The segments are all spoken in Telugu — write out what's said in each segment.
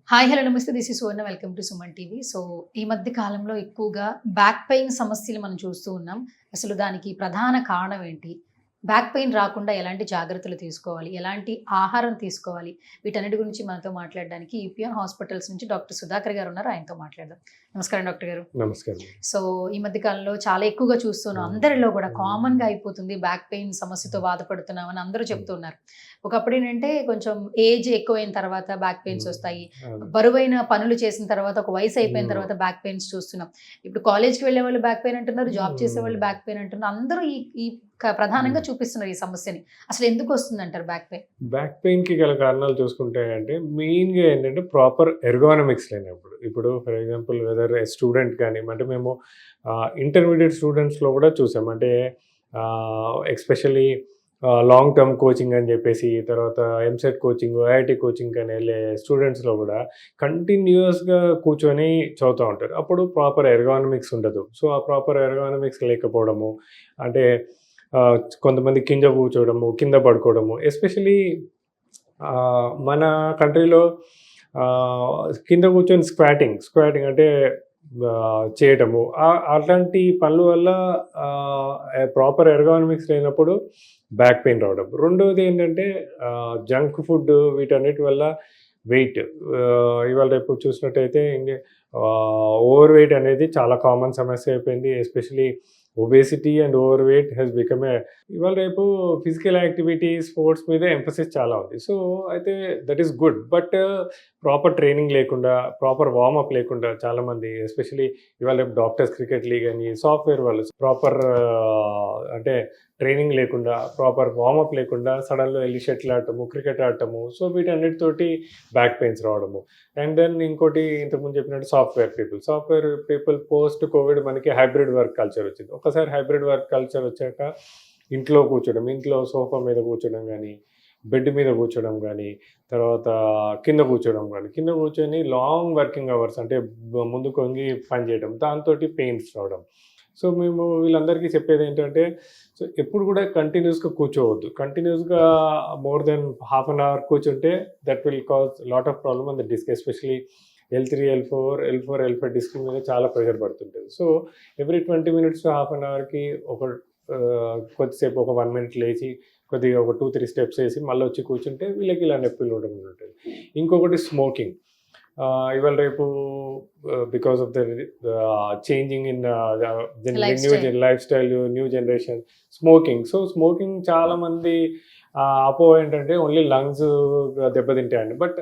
హాయ్! హలో! నమస్తే. This is Suvarna. Welcome to Suman TV. So, ఈ మధ్య కాలంలో ఎక్కువగా బ్యాక్ పెయిన్ సమస్యలు మనం చూస్తూ ఉన్నాం. అసలు దానికి ప్రధాన కారణం ఏంటి? బ్యాక్ పెయిన్ రాకుండా ఎలాంటి జాగ్రత్తలు తీసుకోవాలి? ఎలాంటి ఆహారం తీసుకోవాలి? వీటన్నిటి గురించి మనతో మాట్లాడడానికి ఈపీఆర్ హాస్పిటల్స్ నుంచి డాక్టర్ సుధాకర్ గారు ఉన్నారు. ఆయనతో మాట్లాడదాం. నమస్కారం డాక్టర్ గారు. నమస్కారం. సో, ఈ మధ్య కాలంలో చాలా ఎక్కువగా చూస్తున్నాం. అందరిలో కూడా కామన్‌గా అయిపోతుంది. బ్యాక్ పెయిన్ సమస్యతో బాధపడుతున్నామని అందరూ చెప్తున్నారు. ఒకప్పుడేంటంటే కొంచెం ఏజ్ ఎక్కువైన తర్వాత బ్యాక్ పెయిన్స్ వస్తాయి. అవును. బరువైన పనులు చేసిన తర్వాత, ఒక వయసు అయిపోయిన తర్వాత బ్యాక్ పెయిన్స్ చూస్తున్నాం. ఇప్పుడు కాలేజ్‌కి వెళ్ళేవాళ్ళు బ్యాక్ పెయిన్ అంటున్నారు. జాబ్ చేసేవాళ్ళు బ్యాక్ పెయిన్ అంటున్నారు. అందరూ ఈ ఈ ప్రధానంగా చూపిస్తున్నారు ఈ సమస్యని. అసలు ఎందుకొస్తుందంటారు బ్యాక్ పెయిన్? బ్యాక్ పెయిన్‌కి గల కారణాలు చూసుకుంటే అంటే మెయిన్‌గా ఏంటంటే ప్రాపర్ ఎర్గోనామిక్స్ లేనప్పుడు. ఇప్పుడు ఫర్ ఎగ్జాంపుల్ వెదర్ స్టూడెంట్ గాని అంటే మేము ఇంటర్మీడియేట్ స్టూడెంట్స్‌లో కూడా చూసాం. అంటే ఎస్పెషల్లీ లాంగ్ టర్మ్ కోచింగ్ అని చెప్పేసి, తర్వాత ఎంసెట్ కోచింగ్, ఐఐటీ కోచింగ్ అని వెళ్ళే స్టూడెంట్స్‌లో కూడా కంటిన్యూయస్‌గా కూర్చొని చదువుతా ఉంటారు. అప్పుడు ప్రాపర్ ఎర్గోనామిక్స్ ఉండదు. సో, ఆ ప్రాపర్ ఎర్గోనామిక్స్ లేకపోవడము, అంటే కొంతమంది కింద కూర్చోవడము, కింద పడుకోవడము. ఎస్పెషల్లీ మన కంట్రీలో కింద కూర్చొని స్క్వాటింగ్ అంటే చేయటము. అట్లాంటి పనుల వల్ల ప్రాపర్ ఎర్గోనామిక్స్ లేనప్పుడు బ్యాక్ పెయిన్ రావడం. రెండోది ఏంటంటే జంక్ ఫుడ్ వీటన్నిటి వల్ల వెయిట్ ఇవాళ రేపు చూసినట్టయితే ఓవర్ వెయిట్ అనేది చాలా కామన్ సమస్య అయిపోయింది. Especially obesity and overweight has become ఇవాళ రేపు ఫిజికల్ యాక్టివిటీ, స్పోర్ట్స్ మీద ఎంఫసిస్ చాలా ఉంది. సో, అయితే that is good. But proper training లేకుండా, ప్రాపర్ వార్మప్ లేకుండా చాలామంది ఎస్పెషలీ ఇవాళ రేపు డాక్టర్స్, క్రికెట్ లీగ్ అని, సాఫ్ట్వేర్ వాళ్ళు ప్రాపర్ అంటే ట్రైనింగ్ లేకుండా, ప్రాపర్ వార్మప్ లేకుండా సడన్‌గా వెళ్ళి షటిల్ ఆడటము, క్రికెట్ ఆడటము. సో, వీటన్నిటితోటి బ్యాక్ పెయిన్స్ రావడము. అండ్ దెన్ ఇంకోటి ఇంతకుముందు చెప్పినట్టు సాఫ్ట్వేర్ పీపుల్ పోస్ట్ కోవిడ్ మనకి హైబ్రిడ్ వర్క్ కల్చర్ వచ్చింది. ఒకసారి హైబ్రిడ్ వర్క్ కల్చర్ వచ్చాక ఇంట్లో కూర్చోడం, ఇంట్లో సోఫా మీద కూర్చోడం కానీ, బెడ్ మీద కూర్చోడం కానీ, తర్వాత కింద కూర్చొని లాంగ్ వర్కింగ్ అవర్స్ అంటే ముందుకు వంగి పని చేయడం, దాంతోటి పెయిన్స్ రావడం. సో, మేము వీళ్ళందరికీ చెప్పేది ఏంటంటే, సో ఎప్పుడు కూడా కంటిన్యూస్‌గా కూర్చోవద్దు. కంటిన్యూస్‌గా more than half an hour కూర్చుంటే that will cause lot of problem on the disc. Especially L3, L4 disc మీద చాలా ప్రెషర్ పడుతుంటది. So, every 20 minutes to half an అవర్‌కి కొద్దిసేపు ఒక 1 మినిట్ లేచి కొద్దిగా ఒక 2, 3 స్టెప్స్ ఏసి మళ్ళొచ్చి కూర్చుంటే వీళ్ళకి ఇలా నొప్పులు ఉంటది. ఇంకొకటి స్మోకింగ్. ఇవాళ రేపు because of the changing in life style, new generation smoking. So, smoking చాలామంది అపోహ ఏంటంటే ఓన్లీ లంగ్స్ దెబ్బతింటాయండి. బట్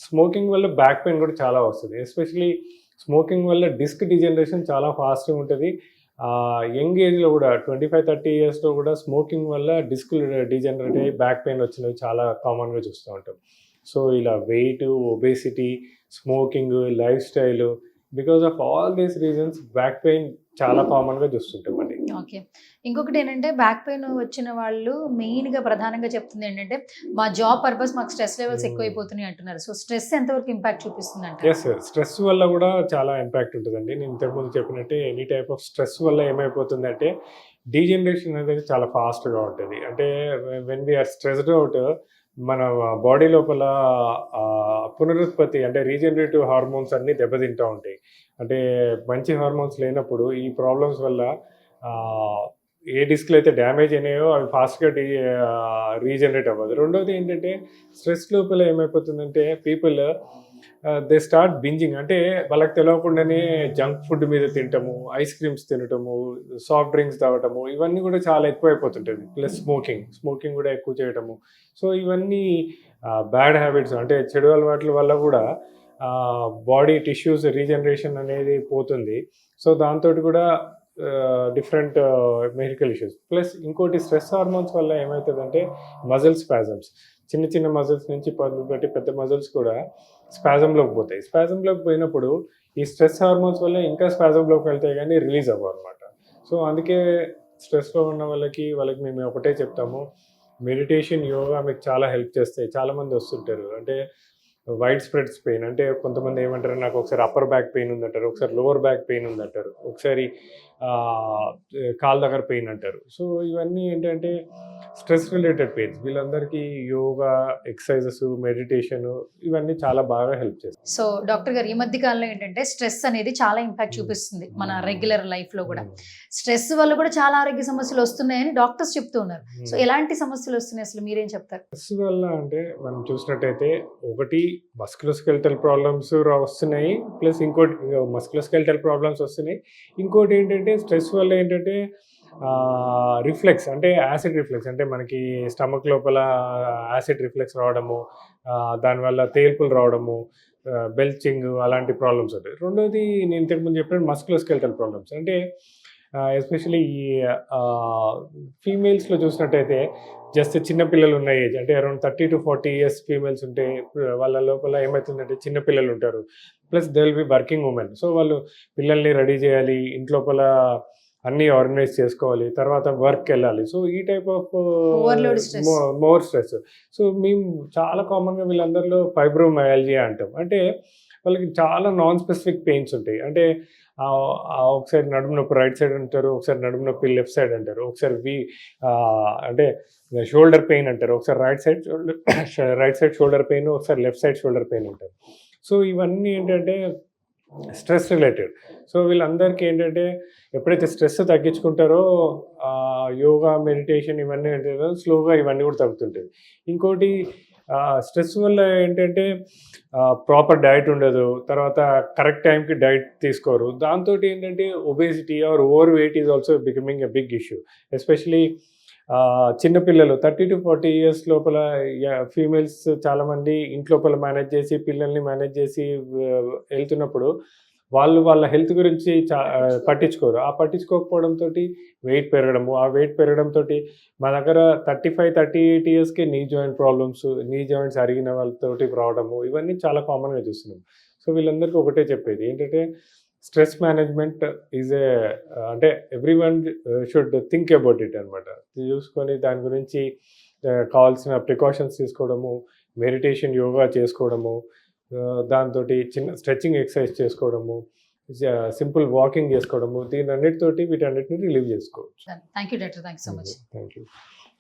స్మోకింగ్ వల్ల బ్యాక్ పెయిన్ కూడా చాలా వస్తుంది. ఎస్పెషలీ స్మోకింగ్ వల్ల డిస్క్ డిజనరేషన్ చాలా ఫాస్ట్‌గా ఉంటది. యంగ్ ఏజ్‌లో కూడా 25, 30 ఇయర్స్‌లో కూడా స్మోకింగ్ వల్ల డిస్క్‌లు డీజనరేట్ అయ్యి బ్యాక్ పెయిన్ వచ్చినవి చాలా కామన్‌గా చూస్తూ ఉంటాం. సో, ఇలా weight, obesity, smoking, lifestyle, because of all these reasons back pain చాలా కామన్‌గా చూస్తుంటామండి. ఓకే. ఇంకొకటేంటంటే బ్యాక్ పెయిన్ వచ్చిన వాళ్ళు మెయిన్‌గా ప్రధానంగా చెప్తుంది ఏంటంటే, మా జాబ్ పర్పస్ మాకు స్ట్రెస్ లెవెల్స్ ఎక్కువైపోతున్నాయి అంటున్నారు. సో, స్ట్రెస్ ఎంతవరకు ఇంపాక్ట్ చూపిస్తుందంటారు? యెస్. స్ట్రెస్ వల్ల కూడా చాలా ఇంపాక్ట్ ఉంటదండి. నేను ఇంతకుముందు చెప్పినట్టే ఎనీ టైప్ ఆఫ్ స్ట్రెస్ వల్ల ఏమైపోతుందంటే డీజనరేషన్ అనేది చాలా ఫాస్ట్‌గా ఉంటది. అంటే when we are stressed out మన బాడీ లోపల పునరుత్పత్తి అంటే రీజనరేటివ్ హార్మోన్స్ అన్నీ దెబ్బతింటా ఉంటాయి. అంటే మంచి హార్మోన్స్ లేనప్పుడు ఈ ప్రాబ్లమ్స్ వల్ల ఏ డిస్క్‌లు అయితే డ్యామేజ్ అయినాయో అవి ఫాస్ట్‌గా రీజనరేట్ అవ్వదు. రెండోది ఏంటంటే స్ట్రెస్ లోపల ఏమైపోతుందంటే పీపుల్ దే స్టార్ట్ బింజింగ్. అంటే వాళ్ళకి తెలవకుండానే జంక్ ఫుడ్ మీద తినటము, ఐస్ క్రీమ్స్ తినటము, సాఫ్ట్ డ్రింక్స్ తాగటము, ఇవన్నీ కూడా చాలా ఎక్కువైపోతుంటది. ప్లస్ స్మోకింగ్ కూడా ఎక్కువ చేయటము. సో, ఇవన్నీ బ్యాడ్ హ్యాబిట్స్ అంటే చెడు అలవాట్ల వల్ల కూడా బాడీ టిష్యూస్ రీజనరేషన్ అనేది పోతుంది. సో, దాంతోటి కూడా డిఫరెంట్ మెడికల్ ఇష్యూస్. ప్లస్ ఇంకోటి స్ట్రెస్ హార్మోన్స్ వల్ల ఏమవుతదంటే మజిల్ స్పాజమ్స్. చిన్న చిన్న మజిల్స్ నుంచి మొదలుపెట్టి పెద్ద మజిల్స్ కూడా స్పాజమ్‌లోకి పోతాయి. స్పాజమ్‌లోకి పోయినప్పుడు ఈ స్ట్రెస్ హార్మోన్స్ వల్ల ఇంకా స్పాజమ్‌లోకి వెళ్తాయి గానీ రిలీజ్ అవ్వవనమాట. సో, అందుకే స్ట్రెస్‌లో ఉన్న వాళ్ళకి మేము ఒకటే చెప్తాము. మెడిటేషన్, యోగా మీకు చాలా హెల్ప్ చేస్తాయి. చాలామంది వస్తుంటారు. అంటే వైడ్ స్ప్రెడ్స్ పెయిన్ అంటే కొంతమంది ఏమంటారు, నాకు ఒకసారి అప్పర్ బ్యాక్ పెయిన్ ఉందంటారు, ఒకసారి లోవర్ బ్యాక్ పెయిన్ ఉందంటారు, ఒకసారి కాళ్ళ దగ్గర పెయిన్ అంటారు. సో ఇవన్నీ ఏంటంటే స్ట్రెస్ రిలేటెడ్ పెయిన్స్. వీళ్ళందరికీ యోగా, ఎక్సర్సైజెస్, మెడిటేషన్ ఇవన్నీ చాలా బాగా హెల్ప్ చేస్తాయి. సో డాక్టర్ గారు, ఈ మధ్య కాలంలో ఏంటంటే స్ట్రెస్ అనేది చాలా ఇంపాక్ట్ చూపిస్తుంది మన రెగ్యులర్ లైఫ్ లో కూడా. స్ట్రెస్ వల్ల కూడా చాలా ఆరోగ్య సమస్యలు వస్తున్నాయని డాక్టర్స్ చెప్తూ ఉన్నారు. సో ఎలాంటి సమస్యలు వస్తున్నాయి, అసలు మీరేం చెప్తారు? స్ట్రెస్ వల్ల అంటే మనం చూసినట్టయితే ఒకటి మస్కులోస్కెలిటల్ ప్రాబ్లమ్స్ వస్తున్నాయి, ప్లస్ ఇంకోటి మస్కులోస్కెలిటల్ ప్రాబ్లమ్స్ వస్తున్నాయి. ఇంకోటి ఏంటంటే స్ట్రెస్ వల్ల ఏంటంటే రిఫ్లెక్స్ అంటే యాసిడ్ రిఫ్లెక్స్, అంటే మనకి స్టమక్ లోపల యాసిడ్ రిఫ్లెక్స్ రావడము, దానివల్ల తేల్పులు రావడము, బెల్చింగ్ అలాంటి ప్రాబ్లమ్స్ ఉంటాయి. రెండోది నేను ఇంతకుముందు చెప్పినట్టు మస్కులోస్కెలిటల్ ప్రాబ్లమ్స్, అంటే ఎస్పెషలీ ఈ ఫీమేల్స్లో చూసినట్టయితే జస్ట్ చిన్నపిల్లలు ఉన్న ఏజ్, అంటే అరౌండ్ 30 to 40 years ఫీమేల్స్ ఉంటే వాళ్ళ లోపల ఏమవుతుందంటే చిన్నపిల్లలు ఉంటారు, plus they will be working women. So వాళ్ళు పిల్లల్ని రెడీ చేయాలి, ఇంట్లోపల అన్నీ ఆర్గనైజ్ చేసుకోవాలి, తర్వాత వర్క్ వెళ్ళాలి. సో ఈ type of Overload stress. More stress. So మేము చాలా కామన్గా వీళ్ళందరిలో ఫైబ్రోమయాల్జియా అంటాం. అంటే వాళ్ళకి చాలా నాన్ స్పెసిఫిక్ పెయిన్స్ ఉంటాయి. అంటే ఒకసారి నడుము నొప్పి రైట్ సైడ్ అంటారు, ఒకసారి నడుము నొప్పి లెఫ్ట్ సైడ్ అంటారు, ఒకసారి అంటే షోల్డర్ పెయిన్ అంటారు, ఒకసారి రైట్ సైడ్ షోల్డర్ పెయిన్, ఒకసారి లెఫ్ట్ సైడ్ షోల్డర్ పెయిన్ అంటారు. సో ఇవన్నీ ఏంటంటే స్ట్రెస్ రిలేటెడ్. సో వీళ్ళందరికీ ఏంటంటే ఎప్పుడైతే స్ట్రెస్ తగ్గించుకుంటారో యోగా, మెడిటేషన్ ఇవన్నీ ఏంటంటే స్లోగా ఇవన్నీ కూడా తగ్గుతుంటాయి. ఇంకోటి స్ట్రెస్ వల్ల ఏంటంటే ప్రాపర్ డైట్ ఉండదు, తర్వాత కరెక్ట్ టైంకి డైట్ తీసుకోరు. దాంతో ఏంటంటే obesity or overweight is also becoming a big issue. Especially చిన్నపిల్లలు 30 to 40 years లోపల ఫీమేల్స్ చాలామంది ఇంట్లోపల మేనేజ్ చేసి పిల్లల్ని మేనేజ్ చేసి వెళ్తున్నప్పుడు వాళ్ళ హెల్త్ గురించి పట్టించుకోరు. ఆ పట్టించుకోకపోవడంతో వెయిట్ పెరగడము, ఆ వెయిట్ పెరగడంతో మా దగ్గర 35-38 yearsకి knee joint problems, knee joints అరిగిన వాళ్ళతోటి రావడము, ఇవన్నీ చాలా కామన్గా చూస్తున్నాం. సో వీళ్ళందరికీ ఒకటే చెప్పేది ఏంటంటే స్ట్రెస్ మేనేజ్మెంట్ అంటే every one should think about it అనమాట. చూసుకొని దాని గురించి కావాల్సిన ప్రికాషన్స్ తీసుకోవడము, మెడిటేషన్, యోగా చేసుకోవడము, దాంతో చిన్న స్ట్రెచ్చింగ్ ఎక్సర్సైజ్ చేసుకోవడము, సింపుల్ వాకింగ్ చేసుకోవడము, వీటన్నిటిని రిలీవ్ చేసుకోవచ్చు. Thank you doctor, thank you so much. Thank you.